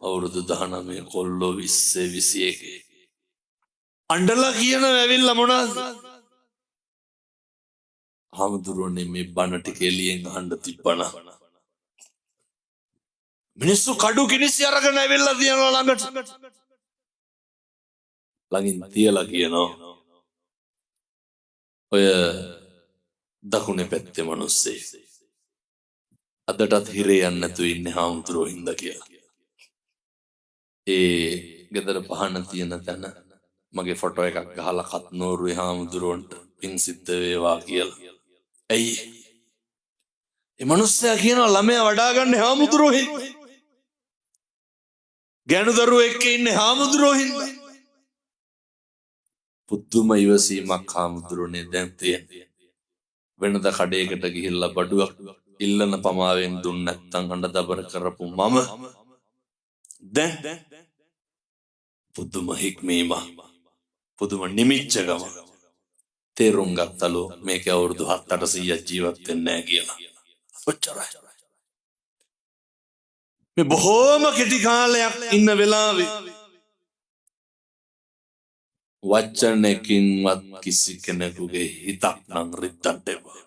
අවුරුදු 19 කොල්ලෝ 20 21 අඬලා කියන ඇවිල්ලා මොනවද හාමුදුරුවනේ මේ බණ ටික එළියෙන් අහන්න තිබ්බන මිනිස්සු කඩු කිනිසි අරගෙන ඇවිල්ලා තියනවා ළඟට ළඟින් තියලා කියනවා ඔය දකුණේ පැත්තේ මිනිස්සේ අදටත් හිරේ යන්න නැතුව ඉන්නේ හාමුදුරුවෝ හින්දා කියලා. ඒ ගෙදර පහන තියෙන තැන මගේ ෆොටෝ එකක් ගහලා කත්නෝරුවේ හාමුදුරුවන්ට පින් සිද්ධ වේවා කියලා. ඇයි? ඒ මිනිස්සයා කියනවා ළමයා වඩා ගන්න හාමුදුරුවෝ හින්දා. ගෑනු දරුවෝ එක්ක ඉන්නේ හාමුදුරුවෝ හින්දා. පුදුම ඉවසීමක් හාමුදුරුවනේ දැන් තියෙන්නේ. වෙනද කඩේකට ගිහිල්ලා බඩුවක් ඉල්ලන පමාවෙන් දුන්න නැත්තම් හඬ දබර කරපු මම දැන් පුදුම හික්මීම පුදුම නිමිච්චකම තේරුම් ගත්තලු මේක අවුරුදු 7-800ක් ජීවත් වෙන්නේ නැහැ කියලා. ඔච්චරයි. මේ බොහෝම කෙටි කාලයක් ඉන්න වෙලාවේ වචනකින්වත් කිසි කෙනෙකුගේ හිතක් නම් රිද්දන්න එපා.